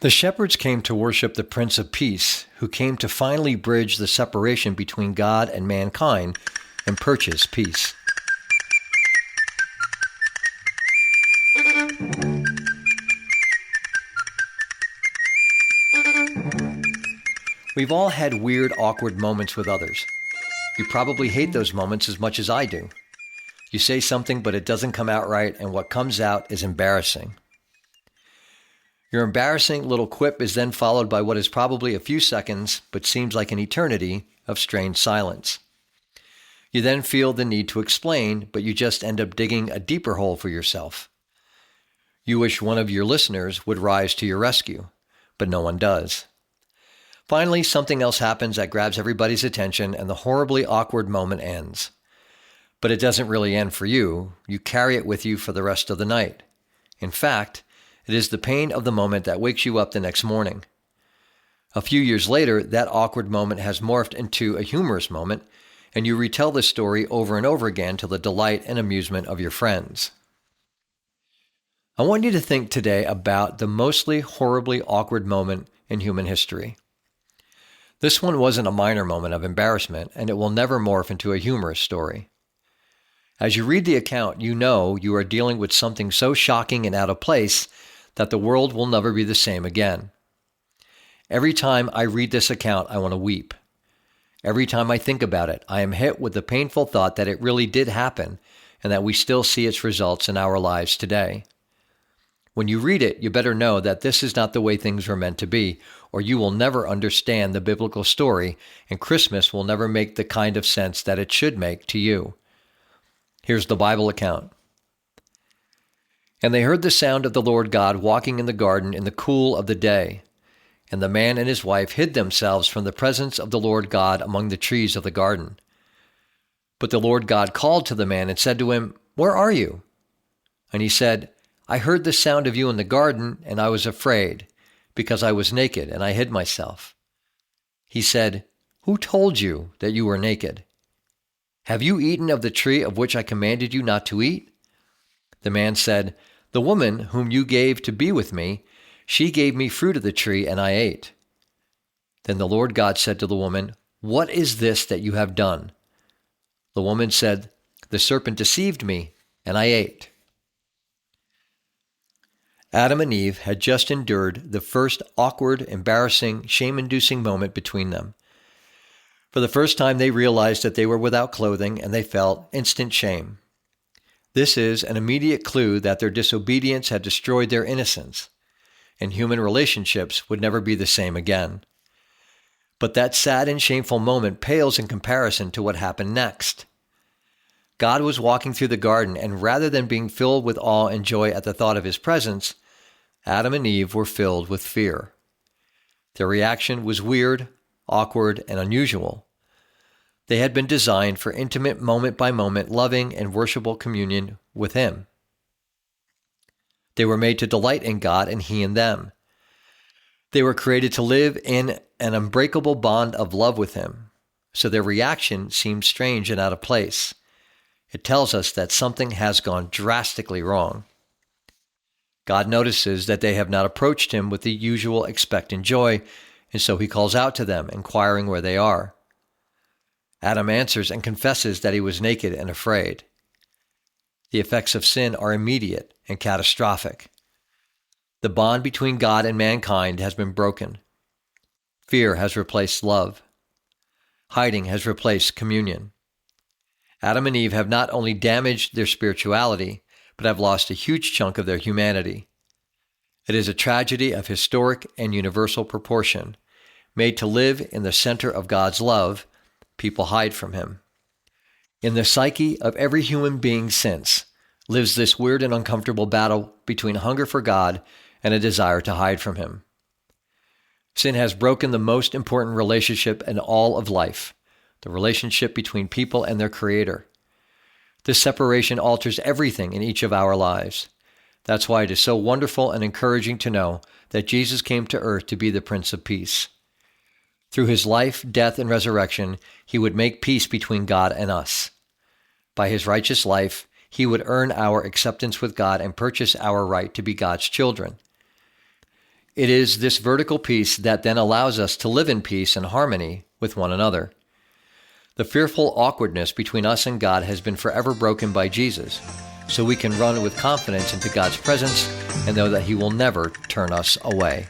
The shepherds came to worship the Prince of Peace, who came to finally bridge the separation between God and mankind and purchase peace. We've all had weird, awkward moments with others. You probably hate those moments as much as I do. You say something, but it doesn't come out right, and what comes out is embarrassing. Your embarrassing little quip is then followed by what is probably a few seconds, but seems like an eternity, of strained silence. You then feel the need to explain, but you just end up digging a deeper hole for yourself. You wish one of your listeners would rise to your rescue, but no one does. Finally, something else happens that grabs everybody's attention, and the horribly awkward moment ends. But it doesn't really end for you. You carry it with you for the rest of the night. In fact, it is the pain of the moment that wakes you up the next morning. A few years later, that awkward moment has morphed into a humorous moment, and you retell the story over and over again to the delight and amusement of your friends. I want you to think today about the mostly horribly awkward moment in human history. This one wasn't a minor moment of embarrassment, and it will never morph into a humorous story. As you read the account, you know you are dealing with something so shocking and out of place that the world will never be the same again. Every time I read this account, I want to weep. Every time I think about it, I am hit with the painful thought that it really did happen and that we still see its results in our lives today. When you read it, you better know that this is not the way things were meant to be, or you will never understand the biblical story, and Christmas will never make the kind of sense that it should make to you. Here's the Bible account. And they heard the sound of the Lord God walking in the garden in the cool of the day. And the man and his wife hid themselves from the presence of the Lord God among the trees of the garden. But the Lord God called to the man and said to him, "Where are you?" And he said, "I heard the sound of you in the garden, and I was afraid, because I was naked, and I hid myself." He said, "Who told you that you were naked? Have you eaten of the tree of which I commanded you not to eat?" The man said, "The woman whom you gave to be with me, she gave me fruit of the tree, and I ate." Then the Lord God said to the woman, "What is this that you have done?" The woman said, "The serpent deceived me, and I ate." Adam and Eve had just endured the first awkward, embarrassing, shame-inducing moment between them. For the first time, they realized that they were without clothing, and they felt instant shame. This is an immediate clue that their disobedience had destroyed their innocence, and human relationships would never be the same again. But that sad and shameful moment pales in comparison to what happened next. God was walking through the garden, and rather than being filled with awe and joy at the thought of his presence, Adam and Eve were filled with fear. Their reaction was weird, awkward, and unusual. They had been designed for intimate, moment-by-moment, loving and worshipful communion with him. They were made to delight in God and he in them. They were created to live in an unbreakable bond of love with him, so their reaction seemed strange and out of place. It tells us that something has gone drastically wrong. God notices that they have not approached him with the usual expectant joy, and so he calls out to them, inquiring where they are. Adam answers and confesses that he was naked and afraid. The effects of sin are immediate and catastrophic. The bond between God and mankind has been broken. Fear has replaced love. Hiding has replaced communion. Adam and Eve have not only damaged their spirituality, but have lost a huge chunk of their humanity. It is a tragedy of historic and universal proportion. Made to live in the center of God's love, people hide from him. In the psyche of every human being since lives this weird and uncomfortable battle between hunger for God and a desire to hide from him. Sin has broken the most important relationship in all of life, the relationship between people and their Creator. This separation alters everything in each of our lives. That's why it is so wonderful and encouraging to know that Jesus came to earth to be the Prince of Peace. Through his life, death, and resurrection, he would make peace between God and us. By his righteous life, he would earn our acceptance with God and purchase our right to be God's children. It is this vertical peace that then allows us to live in peace and harmony with one another. The fearful awkwardness between us and God has been forever broken by Jesus, so we can run with confidence into God's presence and know that He will never turn us away.